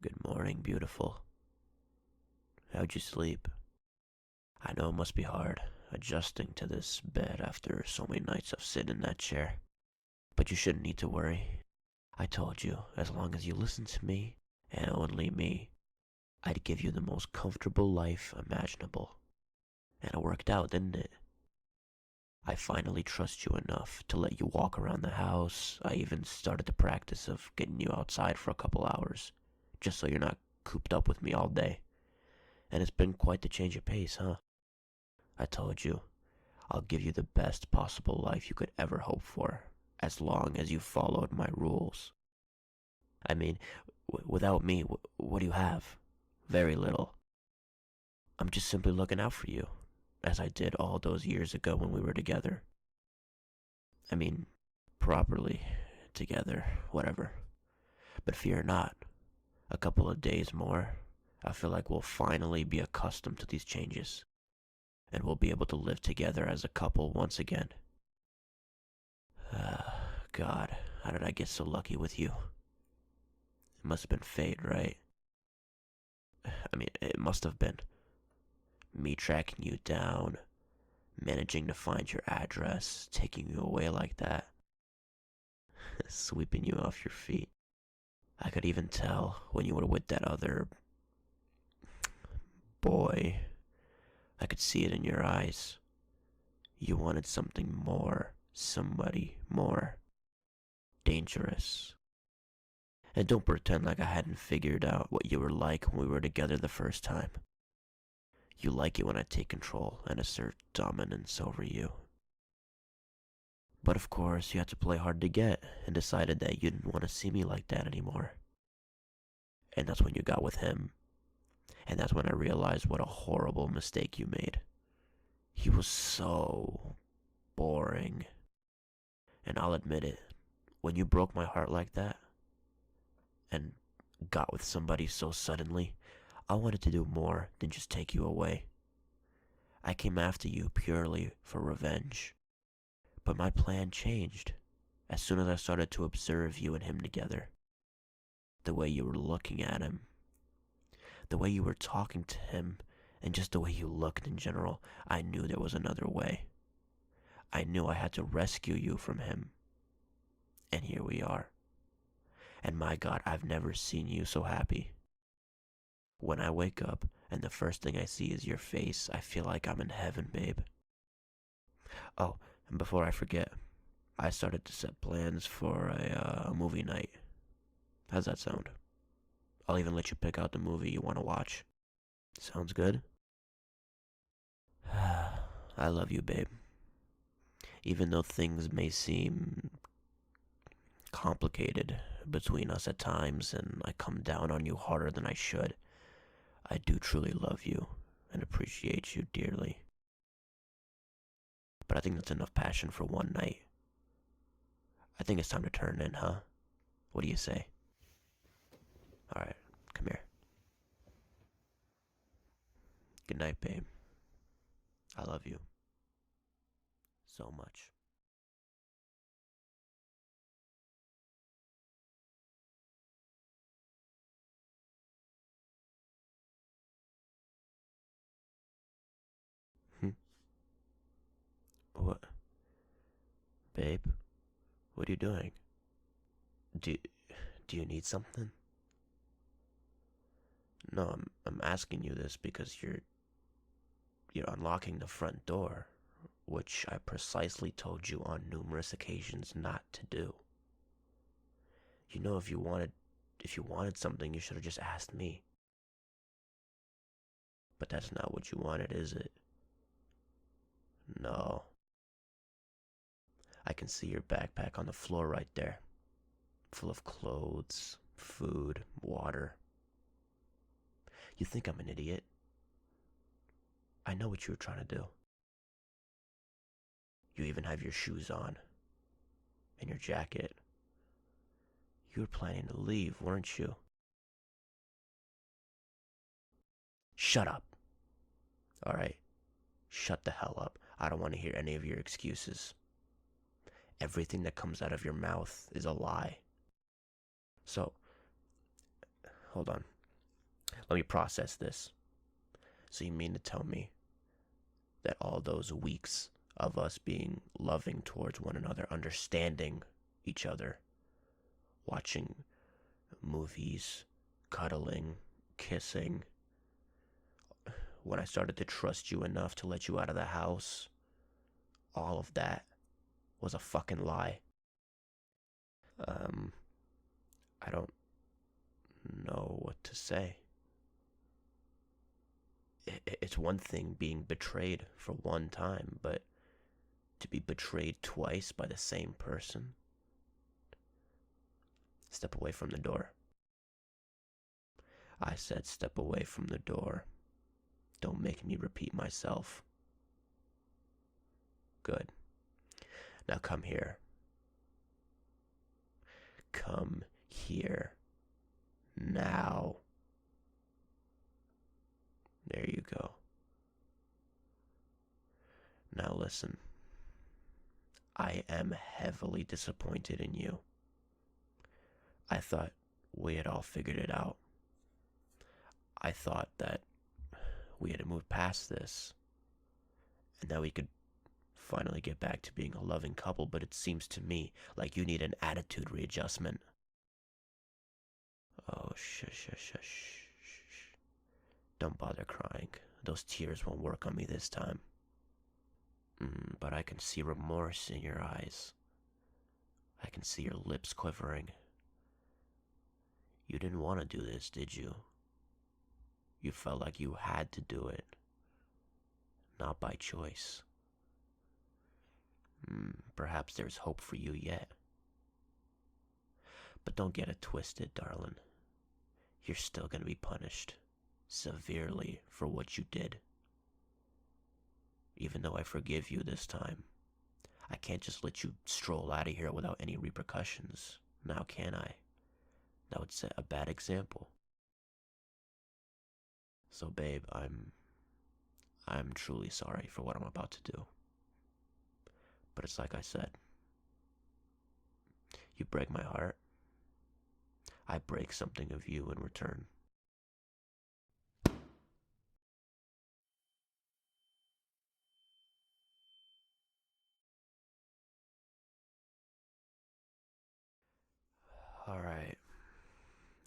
Good morning, beautiful. How'd you sleep? I know it must be hard adjusting to this bed after so many nights of sitting in that chair. But you shouldn't need to worry. I told you, as long as you listen to me, and only me, I'd give you the most comfortable life imaginable. And it worked out, didn't it? I finally trust you enough to let you walk around the house. I even started the practice of getting you outside for a couple hours, just so you're not cooped up with me all day. And it's been quite the change of pace, huh? I told you, I'll give you the best possible life you could ever hope for, as long as you followed my rules. I mean, without me, what do you have? Very little. I'm just simply looking out for you, as I did all those years ago when we were together. I mean, properly together, whatever. But fear not, a couple of days more, I feel like we'll finally be accustomed to these changes, and we'll be able to live together as a couple once again. God, how did I get so lucky with you? It must have been fate, right? I mean, it must have been. Me tracking you down, managing to find your address, taking you away like that, sweeping you off your feet. I could even tell when you were with that other boy. I could see it in your eyes. You wanted something more, somebody more dangerous. And don't pretend like I hadn't figured out what you were like when we were together the first time. You like it when I take control and assert dominance over you. But of course, you had to play hard to get and decided that you didn't want to see me like that anymore. And that's when you got with him. And that's when I realized what a horrible mistake you made. He was so boring. And I'll admit it, when you broke my heart like that and got with somebody so suddenly, I wanted to do more than just take you away. I came after you purely for revenge. But my plan changed as soon as I started to observe you and him together. The way you were looking at him, the way you were talking to him, and just the way you looked in general, I knew there was another way. I knew I had to rescue you from him. And here we are. And my God, I've never seen you so happy. When I wake up and the first thing I see is your face, I feel like I'm in heaven, babe. Oh, and before I forget, I started to set plans for a movie night. How's that sound? I'll even let you pick out the movie you want to watch. Sounds good? I love you, babe. Even though things may seem complicated between us at times and I come down on you harder than I should, I do truly love you and appreciate you dearly. But I think that's enough passion for one night. I think it's time to turn in, huh? What do you say? Alright, come here. Good night, babe. I love you so much. Hmm? What? Babe? What are you doing? Do, do you need something? No, I'm asking you this because you're unlocking the front door, which I precisely told you on numerous occasions not to do. You know, if you wanted something, you should have just asked me. But that's not what you wanted, is it? No. I can see your backpack on the floor right there, full of clothes, food, water. You think I'm an idiot? I know what you were trying to do. You even have your shoes on, and your jacket. You were planning to leave, weren't you? Shut up. Alright? Shut the hell up. I don't want to hear any of your excuses. Everything that comes out of your mouth is a lie. So, hold on. Let me process this. So you mean to tell me that all those weeks of us being loving towards one another, understanding each other, watching movies, cuddling, kissing, when I started to trust you enough to let you out of the house, all of that was a fucking lie. Um, I don't know what to say. It's one thing being betrayed for one time, but to be betrayed twice by the same person? Step away from the door. I said step away from the door. Don't make me repeat myself. Good. Now come here. Come here. Now. There you go. Now listen. I am heavily disappointed in you. I thought we had all figured it out. I thought that we had to move past this, and that we could finally get back to being a loving couple, but it seems to me like you need an attitude readjustment. Oh, shush. Don't bother crying. Those tears won't work on me this time. But I can see remorse in your eyes. I can see your lips quivering. You didn't want to do this, did you? You felt like you had to do it. Not by choice. Perhaps there's hope for you yet. But don't get it twisted, darling. You're still gonna be punished severely for what you did. Even though I forgive you this time, I can't just let you stroll out of here without any repercussions. Now can I? That would set a bad example. So babe, I'm truly sorry for what I'm about to do. But it's like I said. You break my heart. I break something of you in return. Alright.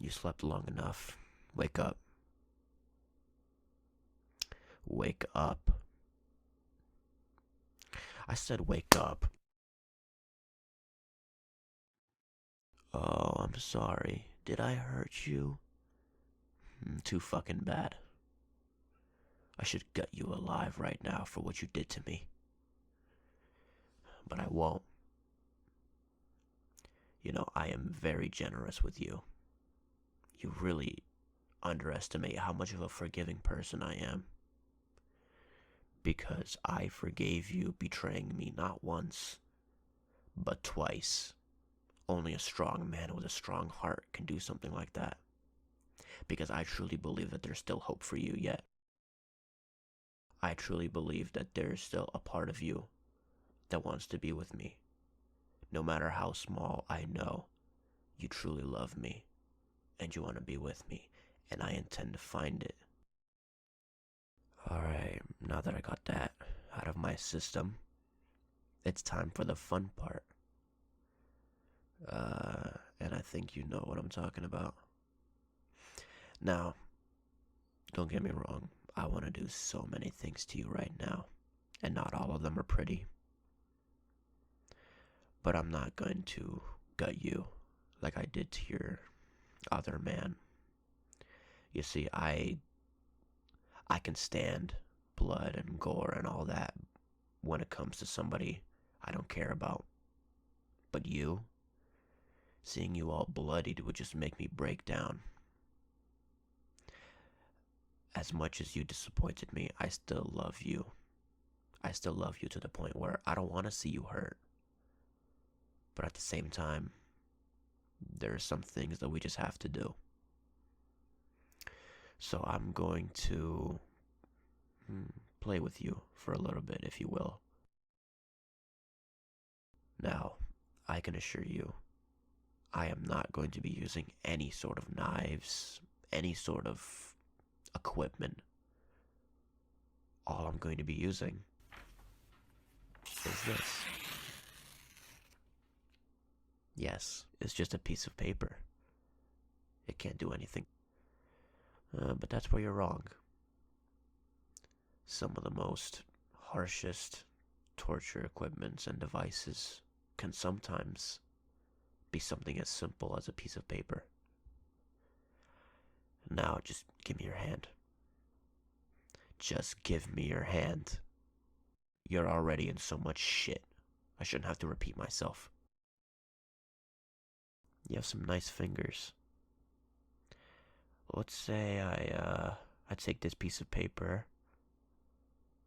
You slept long enough. Wake up. Wake up. I said wake up. Oh, I'm sorry. Did I hurt you? Too fucking bad. I should gut you alive right now for what you did to me. But I won't. You know, I am very generous with you. You really underestimate how much of a forgiving person I am. Because I forgave you betraying me not once, but twice. Only a strong man with a strong heart can do something like that. Because I truly believe that there's still hope for you yet. I truly believe that there's still a part of you that wants to be with me. No matter how small, I know you truly love me and you want to be with me, and I intend to find it. Alright, now that I got that out of my system, it's time for the fun part. And I think you know what I'm talking about. Now, don't get me wrong, I want to do so many things to you right now, and not all of them are pretty. But I'm not going to gut you like I did to your other man. You see, I can stand blood and gore and all that when it comes to somebody I don't care about. But you, seeing you all bloodied would just make me break down. As much as you disappointed me, I still love you. I still love you to the point where I don't want to see you hurt. But at the same time, there are some things that we just have to do. So I'm going to play with you for a little bit, if you will. Now, I can assure you, I am not going to be using any sort of knives, any sort of equipment. All I'm going to be using is this. Yes, it's just a piece of paper. It can't do anything. But that's where you're wrong. Some of the most harshest torture equipments and devices can sometimes be something as simple as a piece of paper. Now, just give me your hand. Just give me your hand. You're already in so much shit. I shouldn't have to repeat myself. You have some nice fingers. Let's say I take this piece of paper,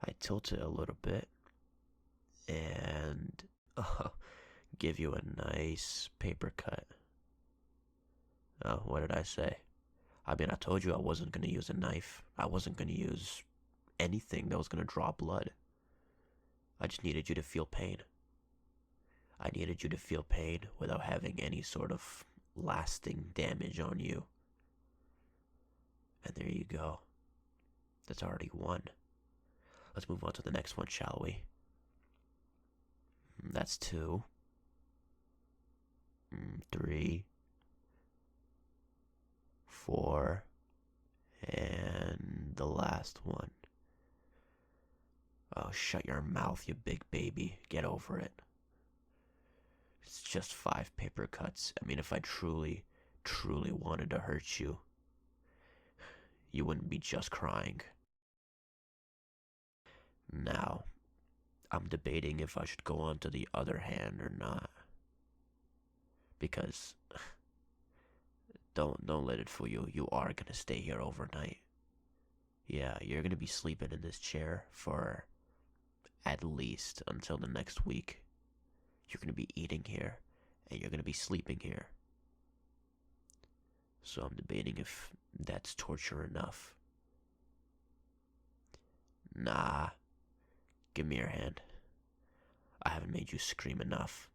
I tilt it a little bit, and give you a nice paper cut. Oh, what did I say? I mean, I told you I wasn't going to use a knife. I wasn't going to use anything that was going to draw blood. I just needed you to feel pain. I needed you to feel pain without having any sort of lasting damage on you. And there you go. That's already one. Let's move on to the next one, shall we? That's two. 3. 4. And the last one. Oh, shut your mouth, you big baby. Get over it. It's just 5 paper cuts. I mean, if I truly wanted to hurt you, you wouldn't be just crying. Now, I'm debating if I should go on to the other hand or not. Because, don't let it fool you. You are gonna stay here overnight. Yeah, you're gonna be sleeping in this chair for at least until the next week. You're gonna be eating here, and you're gonna be sleeping here. So I'm debating if that's torture enough. Nah, give me your hand. I haven't made you scream enough.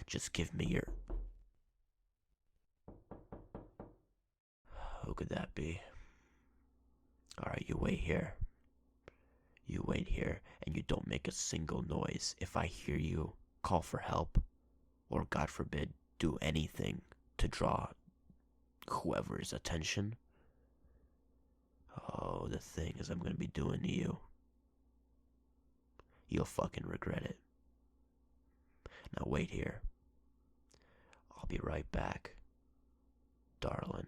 Just give me your... Who could that be? Alright, you wait here. You wait here, and you don't make a single noise. If I hear you call for help, or God forbid, do anything to draw whoever's attention, oh, the things I'm gonna be doing to you, you'll fucking regret it. Now wait here. I'll be right back, darling.